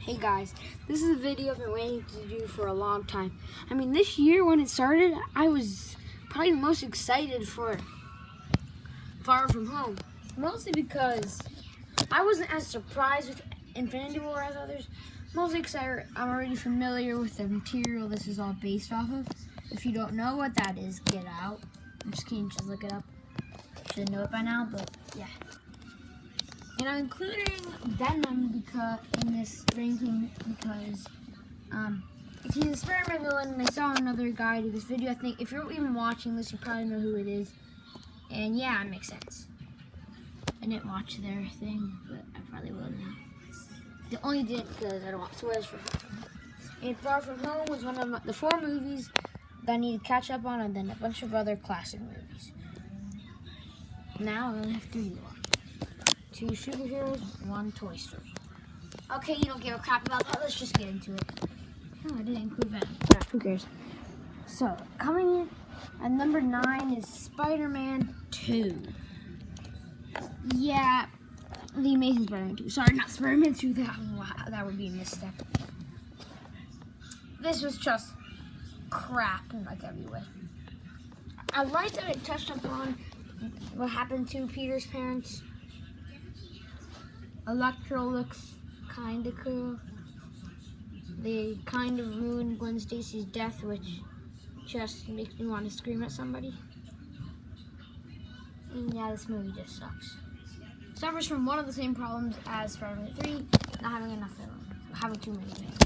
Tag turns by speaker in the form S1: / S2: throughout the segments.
S1: Hey guys, this is a video I've been waiting to do for a long time. I mean, this year when it started, I was probably the most excited for Far From Home. Mostly because I wasn't as surprised with Infinity War as others. Mostly because I'm already familiar with the material this is all based off of. If you don't know what that is, get out. I'm just kidding, just look it up. Should know it by now, but yeah. And I'm including Venom in this ranking because he's a Spider-Man villain, and I saw another guy do this video. I think if you're even watching this, you probably know who it is. And yeah, it makes sense. I didn't watch their thing, but I probably will now. I only did because I don't want spoilers for Far From Home. And Far From Home was one of the 4 movies that I need to catch up on, and then a bunch of other classic movies. Now I only have 3 more. 2 superheroes, 1 Toy Story. Okay, you don't give a crap about that. Let's just get into it. Oh, I didn't include Venom. Yeah, who cares? So, coming in at number 9 is Spider-Man 2. Yeah, The Amazing Spider-Man 2. Sorry, not Spider-Man 2. That would be a misstep. This was just crap in like every way. I like that it touched upon what happened to Peter's parents. Electro looks kind of cool. They kind of ruined Gwen Stacy's death, which just makes me want to scream at somebody. And yeah, this movie just sucks. Suffers from one of the same problems as Spider-Man 3, not having enough villains, having too many villains.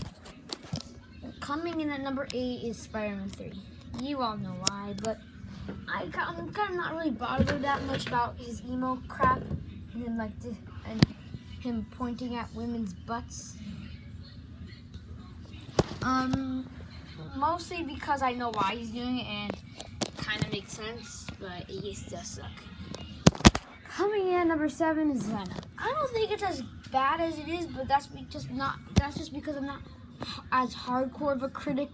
S1: Coming in at number 8 is Spider-Man 3. You all know why, but I'm kind of not really bothered that much about his emo crap, and then him pointing at women's butts. Mostly because I know why he's doing it, and it kind of makes sense, but it used to suck. Coming in at number 7 is Venom. I don't think it's as bad as it is, but that's just because I'm not as hardcore of a critic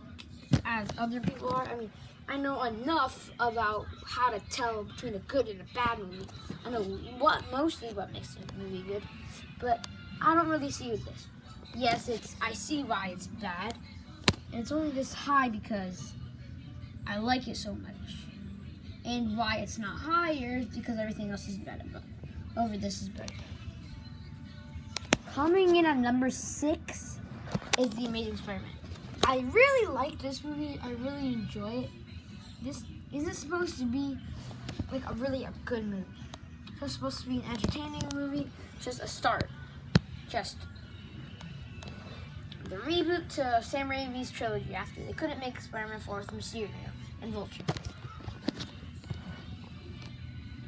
S1: as other people are. I mean, I know enough about how to tell between a good and a bad movie. I know mostly what makes a movie good, but I don't really see with this. Yes, I see why it's bad, and it's only this high because I like it so much. And why it's not higher is because everything else is better, but over this is better. Coming in at number 6 is The Amazing Spider-Man. I really like this movie. I really enjoy it. This isn't supposed to be like a good movie. It's supposed to be an entertaining movie. Just a start. Just the reboot to Sam Raimi's trilogy after they couldn't make Spider-Man 4 with Mysterio and Vulture.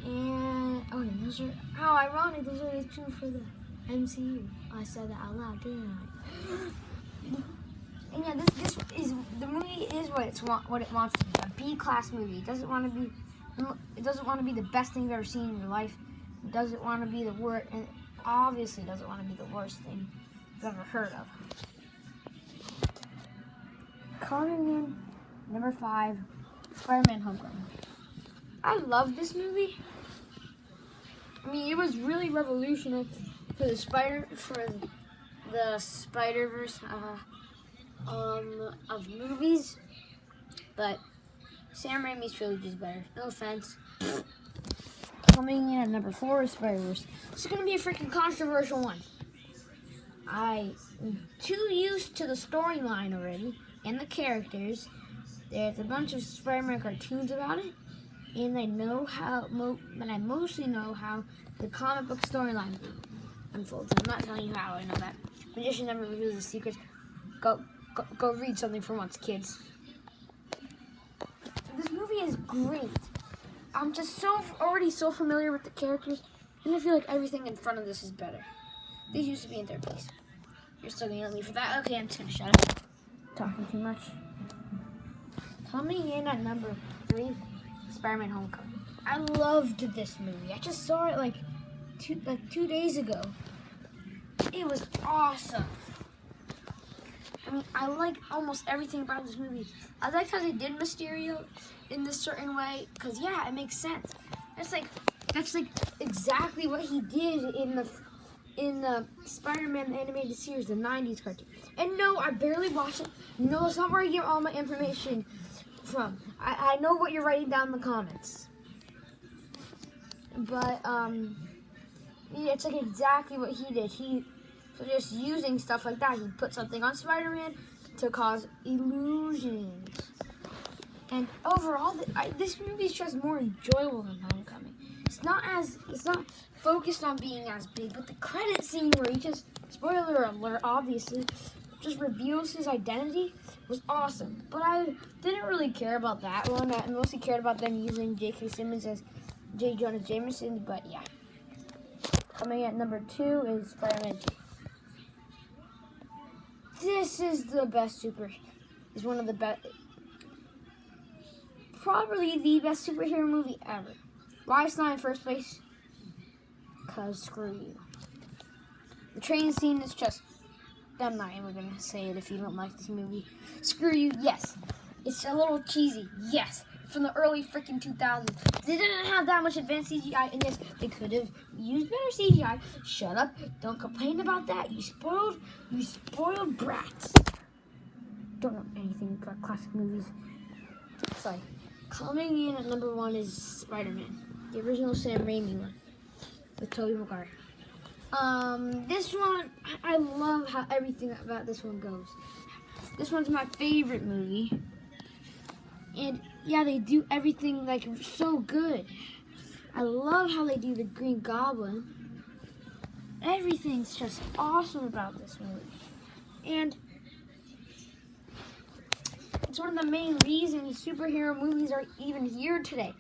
S1: And those are how ironic. Those are the 2 for the MCU. I said that out loud, didn't I? And yeah, this is the movie is what it wants to be, a B-class movie. It doesn't want to be the best thing you've ever seen in your life. It doesn't want to be the worst, and obviously doesn't want to be the worst thing you've ever heard of. Coming in number 5, Spider-Man: Homecoming. I love this movie. I mean, it was really revolutionary for the Spider-Verse of movies, but Sam Raimi's trilogy is better. No offense. Coming in at number 4 is Spider-Verse. This is going to be a freaking controversial one. I'm too used to the storyline already and the characters. There's a bunch of Spider-Man cartoons about it, and I know but I mostly know how the comic book storyline unfolds. I'm not telling you how I know that. Magician never reveals the secrets. Go read something for once, kids. This movie is great. I'm just already so familiar with the characters, and I feel like everything in front of this is better. These used to be in 3rd place. You're still gonna yell at me for that? Okay, I'm just gonna shut up. Talking too much. Coming in at number 3, Spider-Man: Homecoming. I loved this movie. I just saw it like 2 days ago. It was awesome. I mean, I like almost everything about this movie. I like how they did Mysterio in this certain way, because yeah, it makes sense. That's like exactly what he did in in the Spider-Man animated series, the 90s cartoon. And no, I barely watched it. No, that's not where I get all my information from. I know what you're writing down in the comments. But, yeah, it's like exactly what he did. So just using stuff like that, he put something on Spider-Man to cause illusions. And overall, this movie is just more enjoyable than Homecoming. It's not focused on being as big, but the credit scene where he just, spoiler alert, obviously, just reveals his identity was awesome. But I didn't really care about that one. I mostly cared about them using J.K. Simmons as J. Jonah Jameson, but yeah. Coming at number 2 is Spider-Man 2. This is the best it's one of the best, probably the best superhero movie ever. Why it's not in first place? Because screw you. The train scene is just, I'm not even going to say it if you don't like this movie. Screw you, yes. It's a little cheesy, yes. From the early freaking 2000s. They didn't have that much advanced CGI, and yes, they could have used better CGI. Shut up. Don't complain about that. You spoiled brats. Don't know anything about classic movies. Sorry. Coming in at number 1 is Spider-Man. The original Sam Raimi one. With Tobey Maguire. This one, I love how everything about this one goes. This one's my favorite movie. And yeah, they do everything like so good. I love how they do the Green Goblin. Everything's just awesome about this movie. And it's one of the main reasons superhero movies are even here today.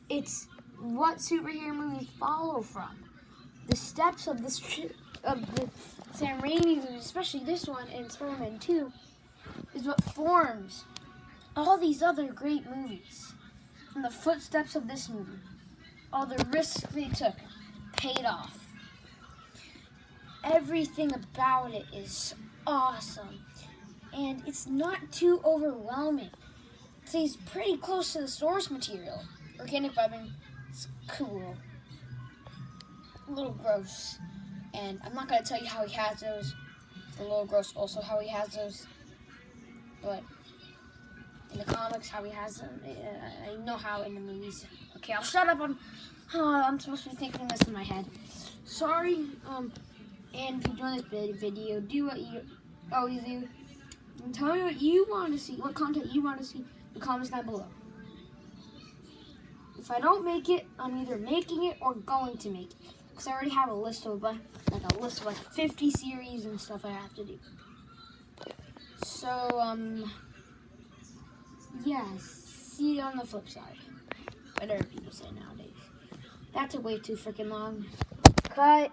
S1: It's what superhero movies follow from. The steps of the Sam Raimi movies, especially this one and Spider-Man 2, is what forms all these other great movies. From the footsteps of this movie, all the risks they took paid off. Everything about it is awesome. And it's not too overwhelming. It stays pretty close to the source material. Organic webbing is cool. A little gross. And I'm not going to tell you how he has those. It's a little gross also how he has those. But in the comics, how he has them. I know how in the movies. Okay, I'll shut up. I'm supposed to be thinking this in my head. Sorry. And if you enjoy this video, do what you always do. And tell me what you want to see, what content you want to see in the comments down below. If I don't make it, I'm either making it or going to make it. Because I already have a list of like 50 series and stuff I have to do. So, yeah, see you on the flip side. Whatever people say nowadays. That's way too freaking long. Cut.